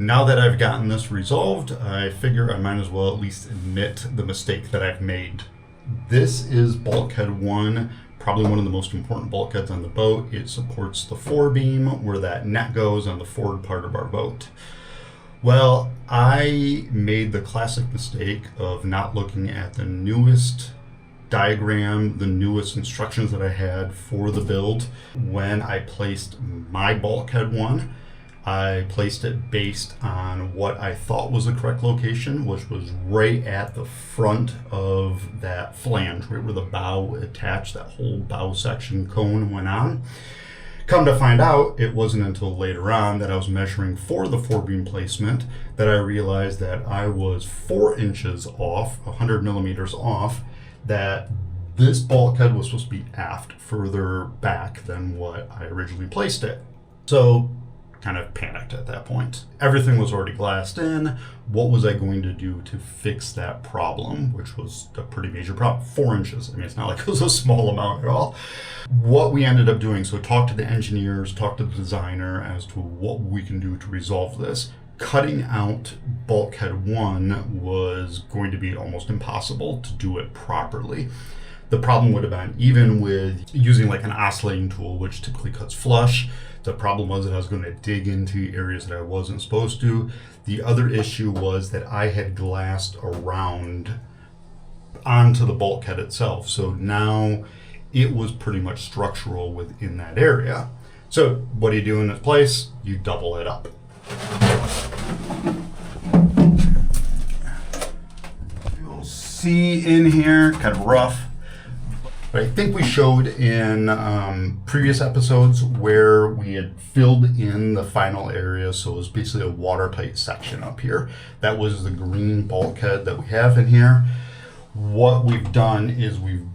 Now that I've gotten this resolved, I figure I might as well at least admit the mistake that I've made. This is bulkhead 1, probably one of the most important bulkheads on the boat. It supports the forebeam where that net goes on the forward part of our boat. Well, I made the classic mistake of not looking at the newest diagram, the newest instructions that I had for the build. When I placed my bulkhead 1, I placed it based on what I thought was the correct location, which was right at the front of that flange, right where the bow attached, that whole bow section cone went on. Come to find out, it wasn't until later on that I was measuring for the forebeam placement that I realized that I was 4 inches off, 100 millimeters off, that this bulkhead was supposed to be aft, further back than what I originally placed it. So kind of panicked at that point. Everything was already glassed in. What was I going to do to fix that problem, which was a pretty major problem? 4 inches. I mean, it's not like it was a small amount at all. What we ended up doing, so talk to the engineers, talk to the designer as to what we can do to resolve this. Cutting out bulkhead 1 was going to be almost impossible to do it properly. The problem would have been, even with using like an oscillating tool, which typically cuts flush, the problem was that I was going to dig into areas that I wasn't supposed to. The other issue was that I had glassed around onto the bulkhead itself. So now it was pretty much structural within that area. So what do you do in this place? You double it up. You'll see in here, kind of rough. But I think we showed in previous episodes where we had filled in the final area, so it was basically a watertight section up here. That was the green bulkhead that we have in here. What we've done is we've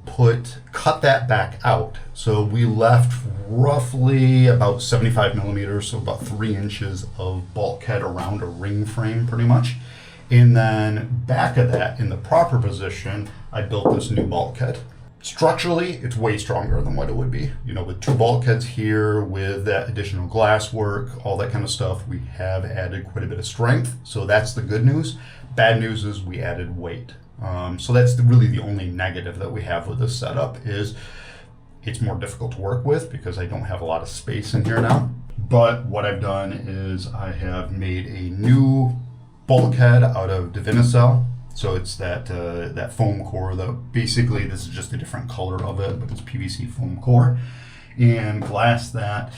cut that back out. So we left roughly about 75 millimeters, so about 3 inches of bulkhead around a ring frame pretty much. And then back of that, in the proper position, I built this new bulkhead. Structurally, it's way stronger than what it would be. You know, with 2 bulkheads here, with that additional glass work, all that kind of stuff, we have added quite a bit of strength. So that's the good news. Bad news is we added weight. So that's really the only negative that we have with this setup is it's more difficult to work with because I don't have a lot of space in here now. But what I've done is I have made a new bulkhead out of Divinycell. So it's that foam core. Basically, this is just a different color of it, but it's PVC foam core. And glass that,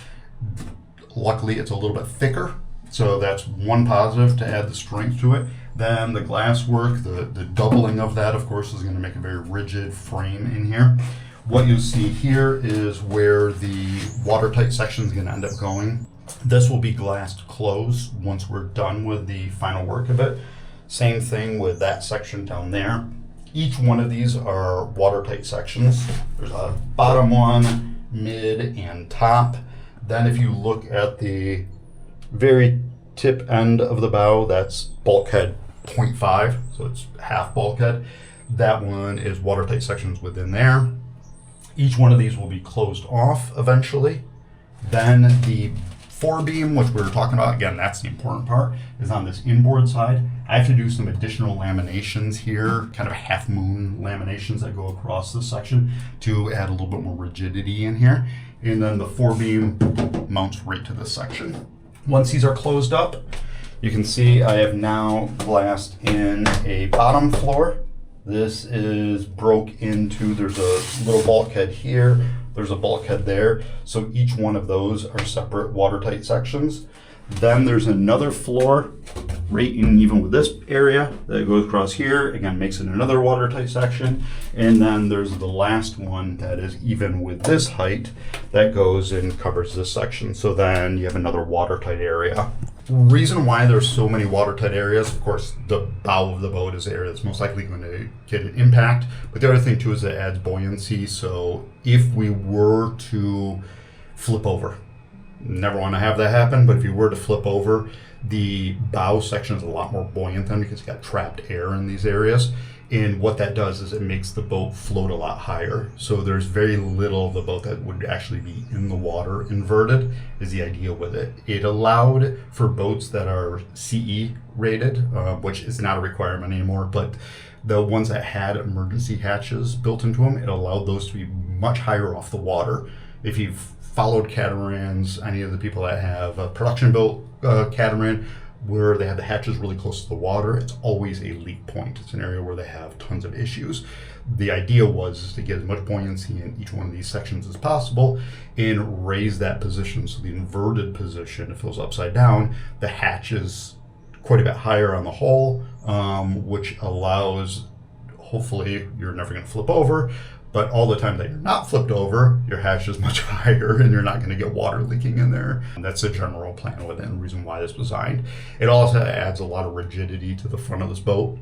luckily it's a little bit thicker. So that's one positive to add the strength to it. Then the glass work, the doubling of that, of course, is going to make a very rigid frame in here. What you'll see here is where the watertight section is going to end up going. This will be glassed closed once we're done with the final work of it. Same thing with that section down there. Each one of these are watertight sections. There's a bottom one, mid, and top. Then if you look at the very tip end of the bow, that's bulkhead 0.5, so it's half bulkhead. That one is watertight sections within there. Each one of these will be closed off eventually. Then the forebeam, which we were talking about, again, that's the important part, is on this inboard side. I have to do some additional laminations here, kind of half moon laminations that go across this section to add a little bit more rigidity in here. And then the forebeam mounts right to this section. Once these are closed up, you can see I have now glassed in a bottom floor. This is broke into, there's a little bulkhead here, there's a bulkhead there. So each one of those are separate watertight sections. Then there's another floor right in even with this area that goes across here, again, makes it another watertight section. And then there's the last one that is even with this height that goes and covers this section. So then you have another watertight area. Reason why there's so many watertight areas, of course, the bow of the boat is the area that's most likely going to get an impact. But the other thing too is it adds buoyancy. So if we were to flip over, Never want to have that happen, but if you were to flip over, the bow section is a lot more buoyant then because you got trapped air in these areas. And what that does is it makes the boat float a lot higher. So there's very little of the boat that would actually be in the water inverted, is the idea with it. It allowed for boats that are CE rated, which is not a requirement anymore, but the ones that had emergency hatches built into them, it allowed those to be much higher off the water. If you've followed catamarans, any of the people that have a production built catamaran, where they have the hatches really close to the water, it's always a leak point. It's an area where they have tons of issues. The idea was to get as much buoyancy in each one of these sections as possible and raise that position. So the inverted position, if it was upside down, the hatch is quite a bit higher on the hull, which allows, hopefully you're never going to flip over, but all the time that you're not flipped over, your hatch is much higher and you're not going to get water leaking in there. And that's the general plan with it and the reason why this was designed. It also adds a lot of rigidity to the front of this boat.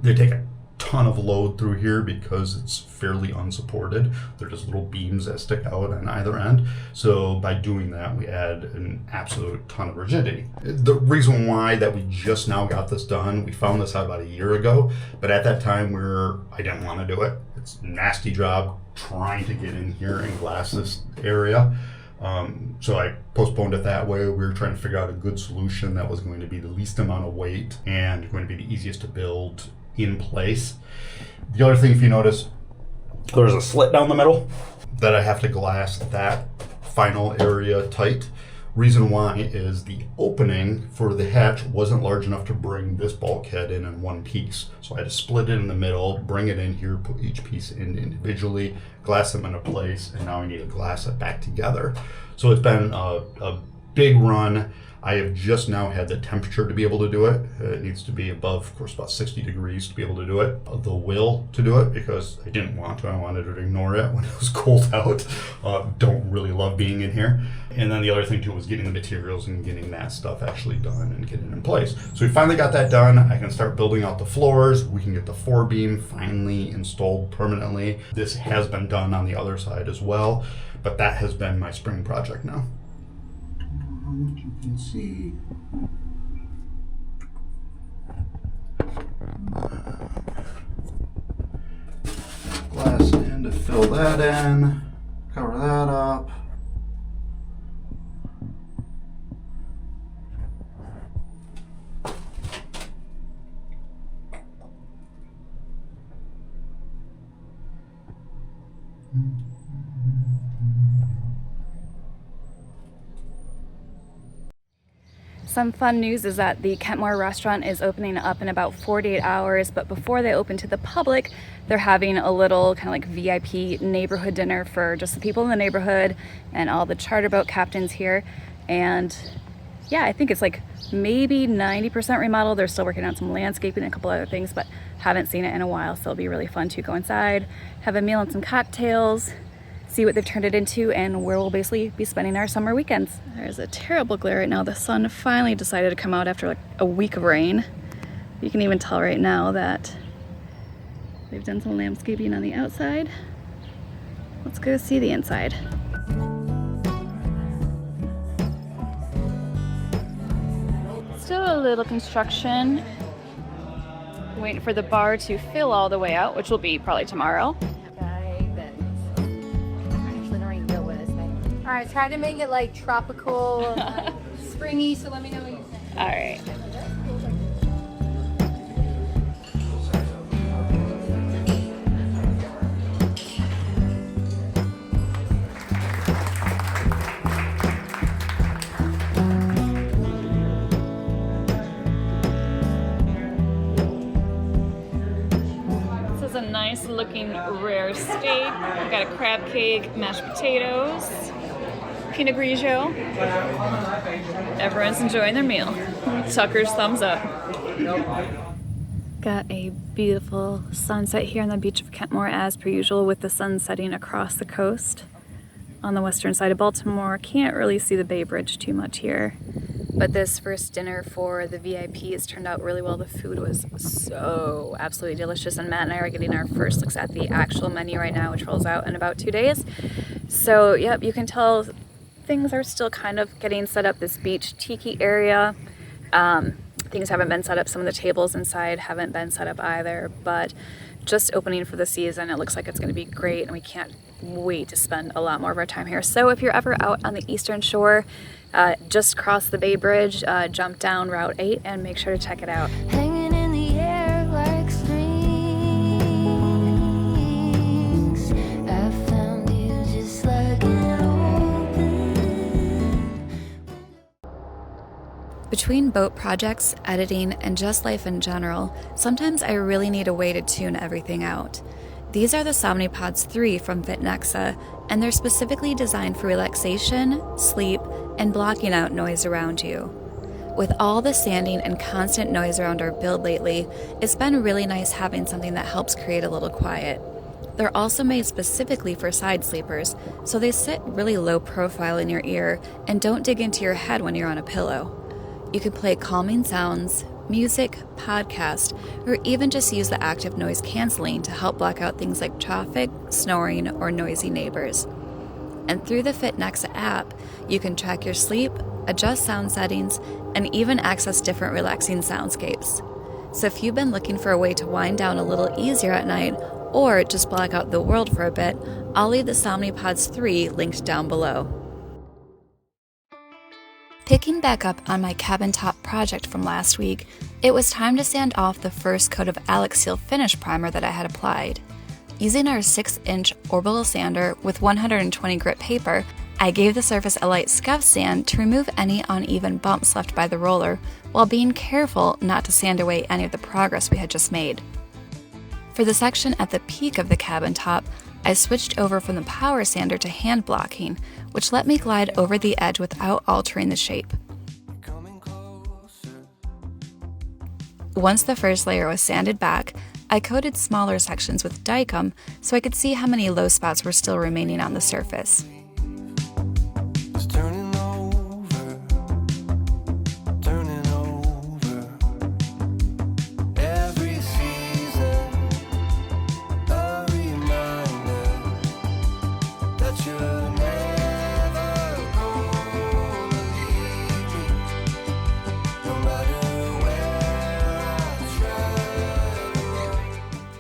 They take a ton of load through here because it's fairly unsupported. They're just little beams that stick out on either end. So by doing that, we add an absolute ton of rigidity. The reason why that we just now got this done, we found this out about a year ago, but at that time I didn't want to do it. It's a nasty job trying to get in here and glass this area. So I postponed it that way. We were trying to figure out a good solution that was going to be the least amount of weight and going to be the easiest to build in place. The other thing, if you notice, there's a slit down the middle that I have to glass that final area tight. Reason why is the opening for the hatch wasn't large enough to bring this bulkhead in one piece. So I had to split it in the middle, bring it in here, put each piece in individually, glass them into place, and now I need to glass it back together. So it's been a big run. I have just now had the temperature to be able to do it. It needs to be above, of course, about 60 degrees to be able to do it. The will to do it because I didn't want to. I wanted to ignore it when it was cold out. Don't really love being in here. And then the other thing too was getting the materials and getting that stuff actually done and getting it in place. So we finally got that done. I can start building out the floors. We can get the forebeam finally installed permanently. This has been done on the other side as well, but that has been my spring project now. You can see glass in to fill that in, cover that up. Some fun news is that the Kentmore restaurant is opening up in about 48 hours, but before they open to the public, they're having a little kind of like VIP neighborhood dinner for just the people in the neighborhood and all the charter boat captains here. And yeah, I think it's like maybe 90% remodeled. They're still working on some landscaping and a couple other things, but haven't seen it in a while, so it'll be really fun to go inside, have a meal and some cocktails, see what they've turned it into, and where we'll basically be spending our summer weekends. There's a terrible glare right now. The sun finally decided to come out after like a week of rain. You can even tell right now that they've done some landscaping on the outside. Let's go see the inside. Still a little construction. Waiting for the bar to fill all the way out, which will be probably tomorrow. All right, try to make it like tropical, springy, so let me know what you think. All right. This is a nice looking rare steak. We've got a crab cake, mashed potatoes, Pinot Grigio. Everyone's enjoying their meal. Tucker's thumbs up. Got a beautiful sunset here on the beach of Kentmore as per usual, with the sun setting across the coast on the western side of Baltimore. Can't really see the Bay Bridge too much here. But this first dinner for the VIPs turned out really well. The food was so absolutely delicious, and Matt and I are getting our first looks at the actual menu right now, which rolls out in about 2 days. So yep, you can tell things are still kind of getting set up. This beach tiki area, things haven't been set up. Some of the tables inside haven't been set up either, but just opening for the season, it looks like it's going to be great, and we can't wait to spend a lot more of our time here. So if you're ever out on the Eastern Shore, just cross the Bay Bridge, jump down Route 8, and make sure to check it out. Hanging in the air like strings. I found you just like an open. Between boat projects, editing, and just life in general, sometimes I really need a way to tune everything out. These are the Somnipods 3 from FitNexa, and they're specifically designed for relaxation, sleep, and blocking out noise around you. With all the sanding and constant noise around our build lately, it's been really nice having something that helps create a little quiet. They're also made specifically for side sleepers, so they sit really low profile in your ear and don't dig into your head when you're on a pillow. You can play calming sounds, music, podcast, or even just use the active noise canceling to help block out things like traffic, snoring, or noisy neighbors. And through the FitNexa app, you can track your sleep, adjust sound settings, and even access different relaxing soundscapes. So if you've been looking for a way to wind down a little easier at night, or just block out the world for a bit, I'll leave the Somnipods 3 linked down below. Picking back up on my cabin top project from last week, it was time to sand off the first coat of Alex Seal Finish Primer that I had applied. Using our 6-inch orbital sander with 120 grit paper, I gave the surface a light scuff sand to remove any uneven bumps left by the roller, while being careful not to sand away any of the progress we had just made. For the section at the peak of the cabin top, I switched over from the power sander to hand blocking, which let me glide over the edge without altering the shape. Once the first layer was sanded back, I coated smaller sections with Dicom so I could see how many low spots were still remaining on the surface.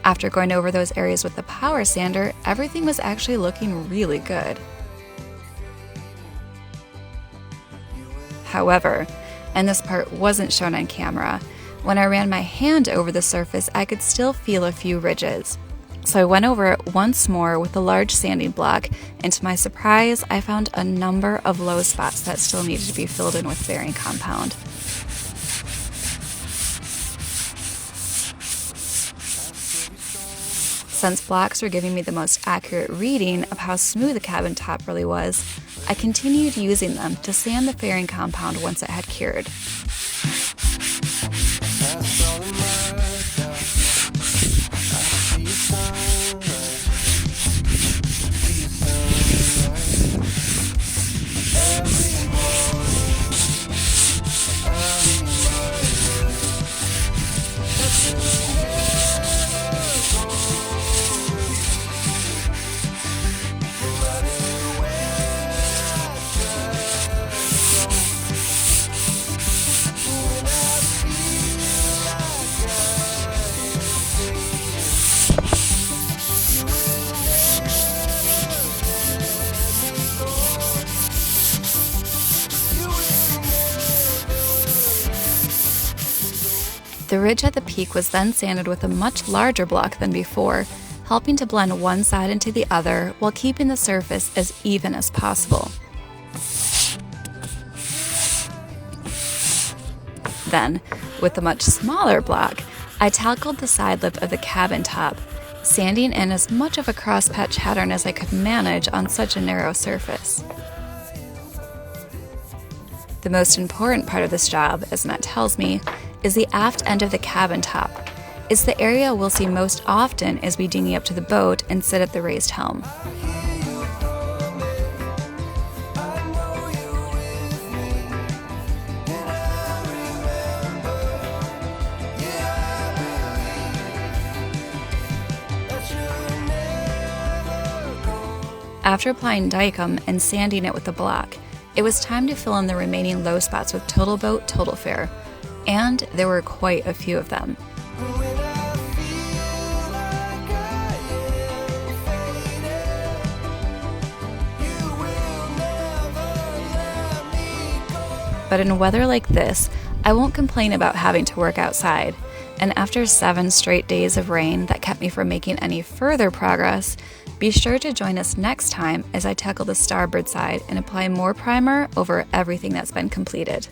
After going over those areas with the power sander, everything was actually looking really good. However, and this part wasn't shown on camera, when I ran my hand over the surface, I could still feel a few ridges. So I went over it once more with a large sanding block, and to my surprise, I found a number of low spots that still needed to be filled in with bearing compound. Since blocks were giving me the most accurate reading of how smooth the cabin top really was, I continued using them to sand the fairing compound once it had cured. The ridge at the peak was then sanded with a much larger block than before, helping to blend one side into the other while keeping the surface as even as possible. Then, with a much smaller block, I tackled the side lip of the cabin top, sanding in as much of a cross-patch pattern as I could manage on such a narrow surface. The most important part of this job, as Matt tells me, is the aft end of the cabin top. It's the area we'll see most often as we dinghy up to the boat and sit at the raised helm. After applying Dicom and sanding it with the block, It was time to fill in the remaining low spots with Total Boat Total Fare, and there were quite a few of them. But in weather like this, I won't complain about having to work outside. And after 7 straight days of rain that kept me from making any further progress, be sure to join us next time as I tackle the starboard side and apply more primer over everything that's been completed.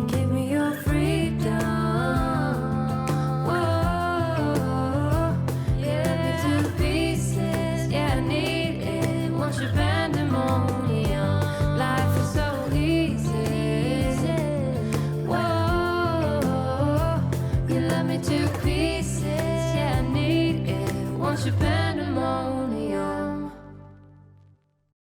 Give me your freedom. Whoa, yeah, to pieces. Yeah, I need it. Want your pandemonium. Life is so easy. Whoa, you love me to pieces. Yeah, I need it. Want your pandemonium.